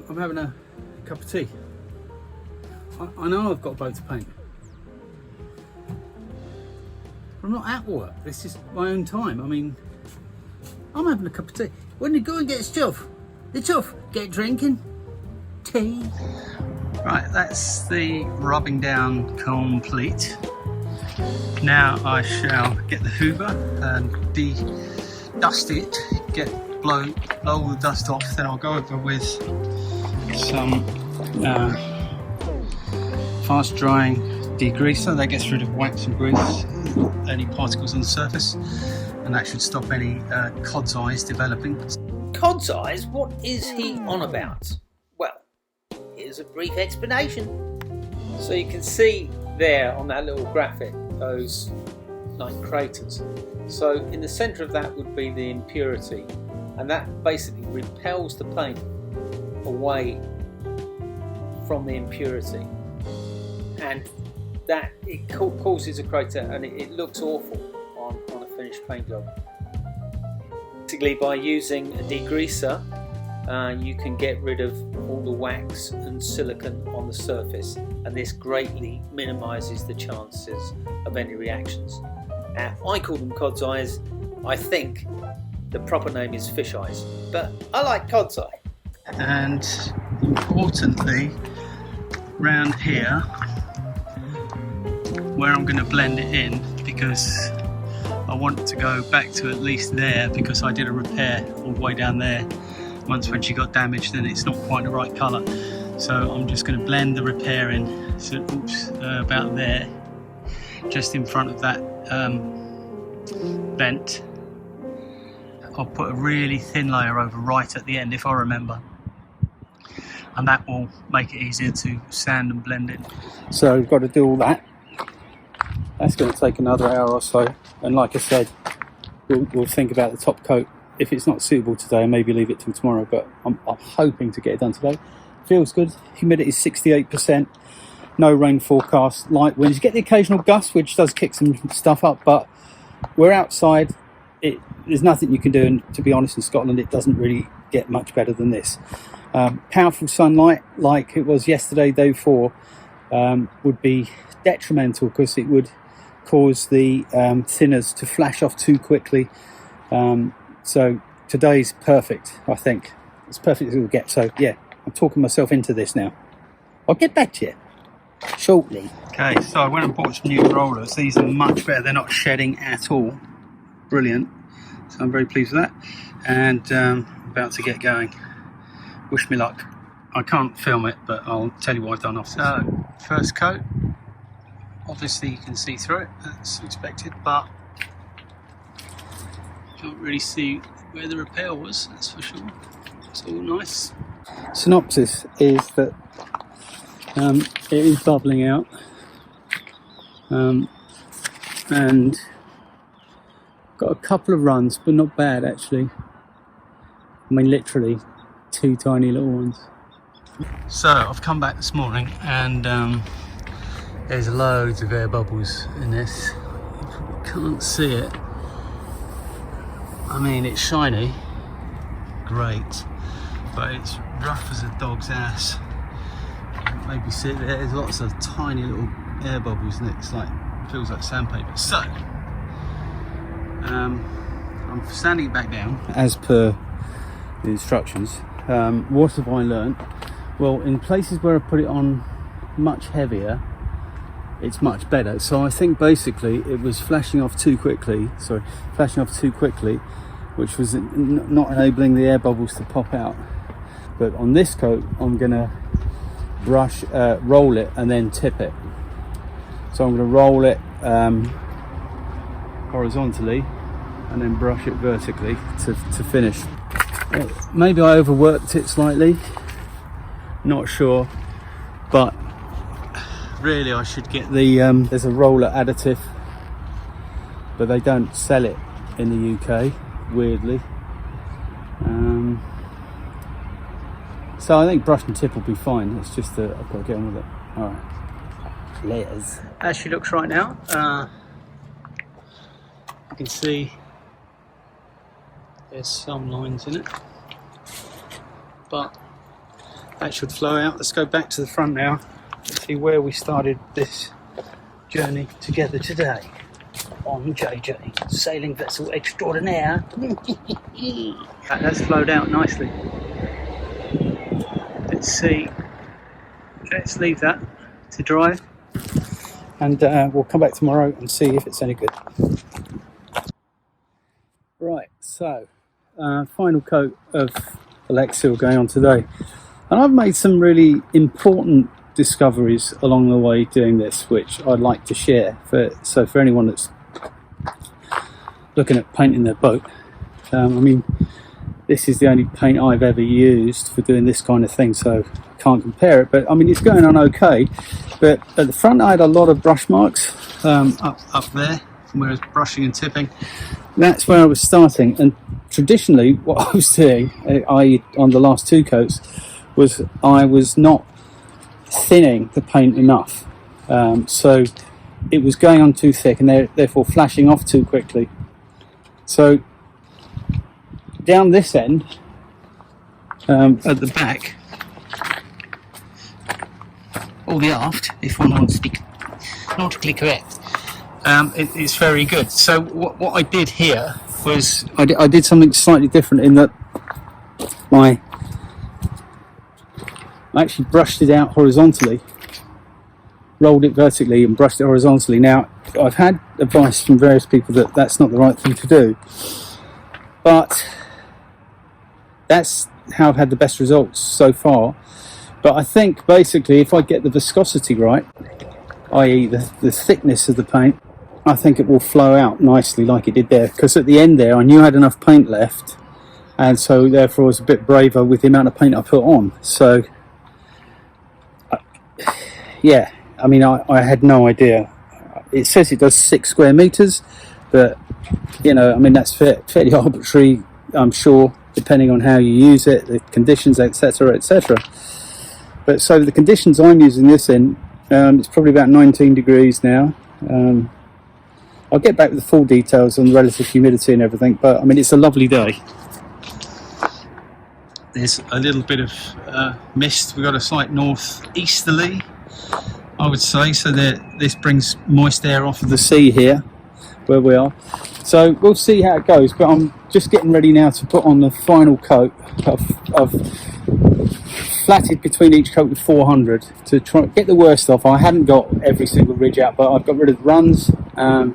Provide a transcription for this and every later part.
I'm having a cup of tea. I know I've got a boat to paint. I'm not at work. This is my own time. I mean, I'm having a cup of tea. When you go and get stuff, it's off. Get drinking tea. Right, that's the rubbing down complete. Now I shall get the Hoover and dust it, blow all the dust off. Then I'll go over with some fast drying degreaser that gets rid of wax and grease, any particles on the surface, and that should stop any cod's eyes developing. Cod's eyes? What is he on about? Well, here's a brief explanation. So you can see there on that little graphic those like craters. So in the centre of that would be the impurity, and that basically repels the paint away from the impurity, and that it causes a crater, and it looks awful on a finished paint job. Basically, by using a degreaser, you can get rid of all the wax and silicon on the surface, and this greatly minimises the chances of any reactions. I call them cod's eyes. I think the proper name is fish eyes, but I like cod's eye. And importantly, round here, where I'm going to blend it in, because I want to go back to at least there, because I did a repair all the way down there once when she got damaged and it's not quite the right colour. So I'm just going to blend the repair in, so about there, just in front of that vent. I'll put a really thin layer over right at the end if I remember, and that will make it easier to sand and blend in. So we've got to do all that. That's going to take another hour or so, and like I said, we'll think about the top coat. If it's not suitable today, maybe leave it till tomorrow, but I'm hoping to get it done today. Feels good. Humidity is 68%. No rain forecast. Light winds. You get the occasional gust, which does kick some stuff up, but we're outside. There's nothing you can do, and to be honest, in Scotland it doesn't really get much better than this. Powerful sunlight like it was yesterday, day before, would be detrimental, because it would cause the thinners to flash off too quickly. So today's perfect, I think. It's perfect as it will get. So yeah, I'm talking myself into this now. I'll get back to you shortly. Okay, so I went and bought some new rollers. These are much better. They're not shedding at all. Brilliant. So I'm very pleased with that. And about to get going. Wish me luck. I can't film it, but I'll tell you what I've done off. So, first coat. Obviously you can see through it. That's expected, but can't really see where the repair was, that's for sure. It's all nice. Synopsis is that it is bubbling out, and got a couple of runs, but not bad actually. I mean, literally 2 tiny little ones. So I've come back this morning, and there's loads of air bubbles in this. You probably can't see it. I mean, it's shiny, great, but it's rough as a dog's ass. Maybe see it there. There's lots of tiny little air bubbles, and it's like, feels like sandpaper. So I'm sanding it back down as per the instructions. What have I learned? Well, in places where I put it on much heavier, it's much better. So I think basically it was flashing off too quickly, which was not enabling the air bubbles to pop out. But on this coat, I'm gonna roll it and then tip it. So I'm gonna roll it horizontally and then brush it vertically to finish. Maybe I overworked it slightly, not sure, but really I should get the there's a roller additive, but they don't sell it in the UK, weirdly. So I think brush and tip will be fine. It's just that I've got to get on with it. Alright, layers. As she looks right now, you can see there's some lines in it, but that should flow out. Let's go back to the front now and see where we started this journey together today on JJ, sailing vessel extraordinaire. That's flowed out nicely. Let's see. Let's leave that to dry, and we'll come back tomorrow and see if it's any good. Right, so final coat of Alexseal going on today, and I've made some really important discoveries along the way doing this, which I'd like to share. So for anyone that's looking at painting their boat, I mean, this is the only paint I've ever used for doing this kind of thing, so I can't compare it, but I mean, it's going on okay. But at the front I had a lot of brush marks up there from where I was brushing and tipping. That's where I was starting, and traditionally what I was doing, i.e. on the last two coats, was I was not thinning the paint enough, so it was going on too thick and therefore flashing off too quickly. So down this end, at the back, or the aft, if one wants to be nautically correct, it's very good. So what I did here was I did something slightly different in that I actually brushed it out horizontally, rolled it vertically and brushed it horizontally. Now, I've had advice from various people that that's not the right thing to do, but that's how I've had the best results so far. But I think basically if I get the viscosity right, i.e. the thickness of the paint, I think it will flow out nicely like it did there, because at the end there I knew I had enough paint left, and so therefore I was a bit braver with the amount of paint I put on. So yeah, I mean, I had no idea. It says it does 6 square meters, but you know, I mean, that's fairly arbitrary, I'm sure, depending on how you use it, the conditions, etc, etc. But so the conditions I'm using this in, it's probably about 19 degrees now. I'll get back with the full details on the relative humidity and everything, but I mean, it's a lovely day. There's a little bit of mist. We've got a slight northeasterly, I would say, so that this brings moist air off of the sea here where we are. So we'll see how it goes, but I'm just getting ready now to put on the final coat. I've flatted between each coat with 400 to try and get the worst off. I hadn't got every single ridge out, but I've got rid of the runs, and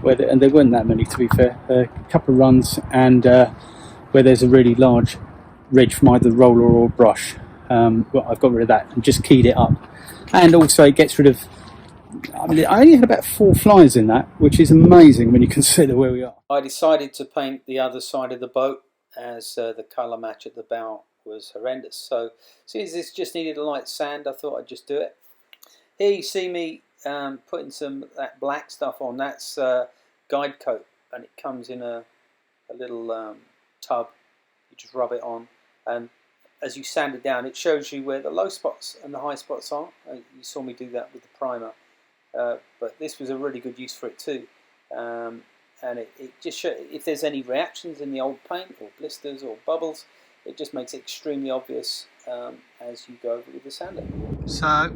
there weren't that many, to be fair. A couple of runs, and where there's a really large ridge from either roller or brush. Well, I've got rid of that and just keyed it up. And also it gets rid of, I mean, I only had about 4 flies in that, which is amazing when you consider where we are. I decided to paint the other side of the boat, as the colour match at the bow was horrendous. So since this just needed a light sand, I thought I'd just do it. Here you see me putting some of that black stuff on. That's guide coat, and it comes in a little tub. You just rub it on, and as you sand it down, it shows you where the low spots and the high spots are. You saw me do that with the primer, but this was a really good use for it too. And it just shows if there's any reactions in the old paint, or blisters or bubbles, it just makes it extremely obvious as you go over with the sander. So,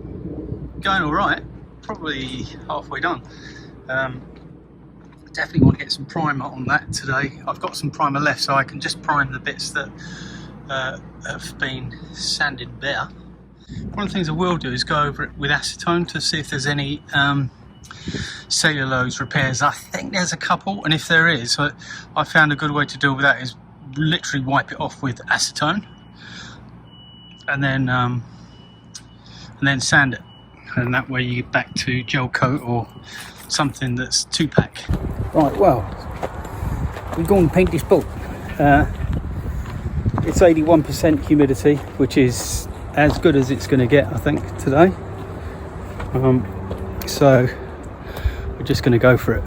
going all right, probably halfway done. Definitely want to get some primer on that today. I've got some primer left, so I can just prime the bits that have been sanded bare. One of the things I will do is go over it with acetone to see if there's any cellulose repairs. I think there's a couple, and if there is, I found a good way to deal with that is literally wipe it off with acetone and then sand it, and that way you get back to gel coat or something that's 2-pack. Right, well, we go and paint this boat. It's 81% humidity, which is as good as it's going to get, I think, today. So we're just going to go for it.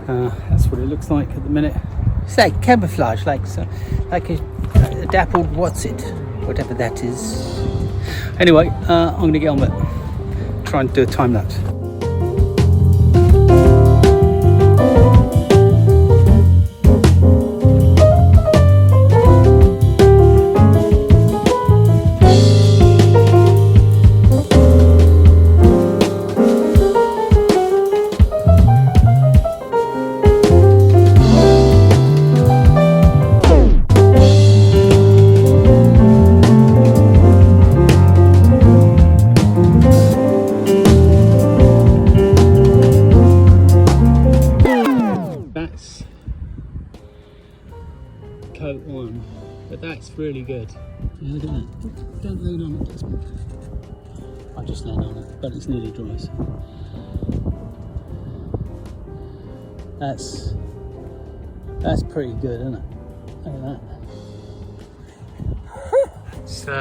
That's what it looks like at the minute. It's like camouflage, like a dappled what's it, whatever that is. Anyway, I'm going to get on with it. Try and do a time lapse. on, but that's really good. Yeah, look at that. Don't lean on it. I just lean on it, but it's nearly dry. So. That's pretty good, isn't it? Look at that. So,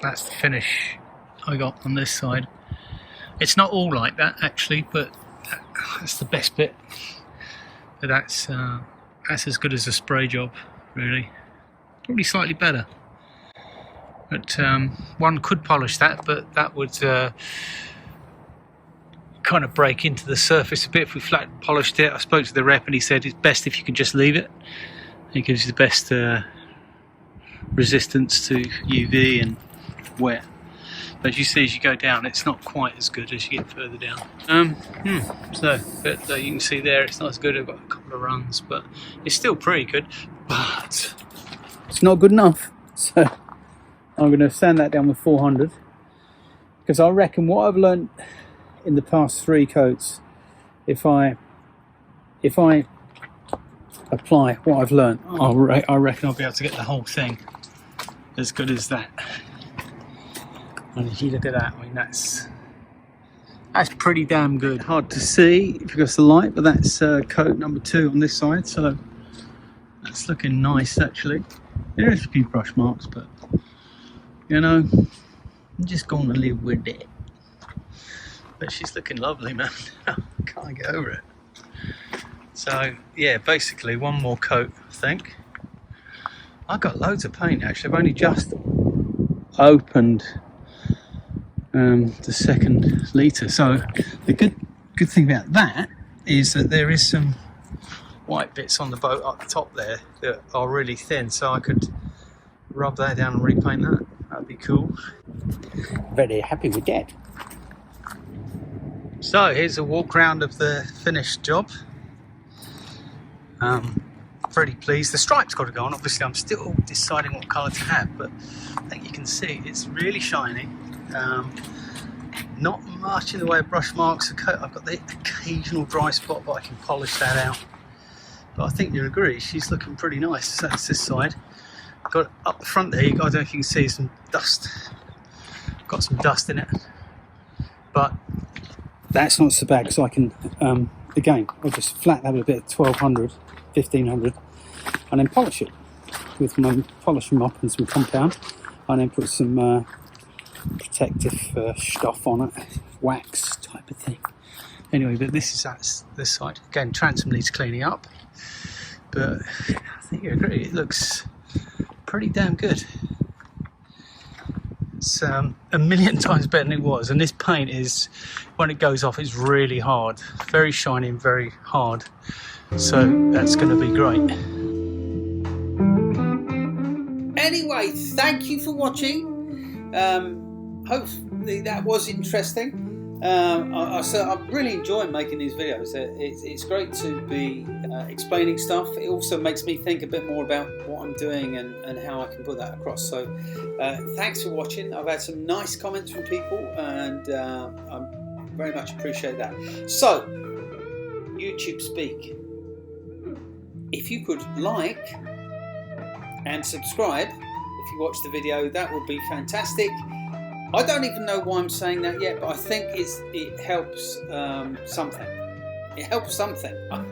that's the finish I got on this side. It's not all like that actually, but that's the best bit. But that's as good as a spray job, really. Probably slightly better. But one could polish that, but that would kind of break into the surface a bit if we flat polished it. I spoke to the rep and he said it's best if you can just leave it. It gives you the best resistance to UV and wet. But as you see, as you go down, it's not quite as good as you get further down. But you can see there, it's not as good. I've got a couple of runs, but it's still pretty good. But it's not good enough. So I'm going to sand that down with 400, because I reckon what I've learned in the past 3 coats, if I apply what I've learned, I reckon I'll be able to get the whole thing as good as that. And if you look at that, I mean that's pretty damn good. Hard to see if you've got the light, but that's coat number 2 on this side, so that's looking nice actually. There is a few brush marks, but you know, I'm just gonna live with it. But she's looking lovely, man. I can't get over it. So yeah, basically one more coat, I think. I've got loads of paint actually. I've only just opened the second litre. So the good thing about that is that there is some white bits on the boat up the top there that are really thin, so I could rub that down and repaint that. That'd be cool. Very happy with that. So here's a walk round of the finished job. Pretty pleased. The stripe's got to go on. Obviously I'm still deciding what colour to have, but I think you can see it's really shiny. Not much in the way of brush marks. I've got the occasional dry spot, but I can polish that out. But I think you'll agree, she's looking pretty nice. So that's this side. Got up the front there, I don't know if you can see some dust. Got some dust in it. But that's not so bad, because I can, again, I'll just flatten that with a bit of 1200, 1500, and then polish it with my polishing mop and some compound, and then put some protective stuff on it, wax type of thing. Anyway, but that's this side. Again, transom needs cleaning up, but I think you agree, it looks pretty damn good. It's a million times better than it was, and this paint is, when it goes off, it's really hard, very shiny and very hard, so that's going to be great. Anyway, thank you for watching. Hopefully that was interesting. I'm really enjoying making these videos. It's great to be explaining stuff. It also makes me think a bit more about what I'm doing and how I can put that across. So thanks for watching. I've had some nice comments from people, and I very much appreciate that. So, YouTube speak. If you could like and subscribe if you watch the video, that would be fantastic. I don't even know why I'm saying that yet, but I think it helps something. It helps something. I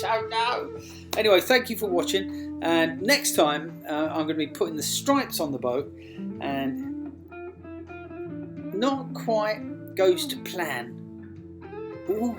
don't know. Anyway, thank you for watching. And next time, I'm going to be putting the stripes on the boat, and not quite goes to plan. Ooh.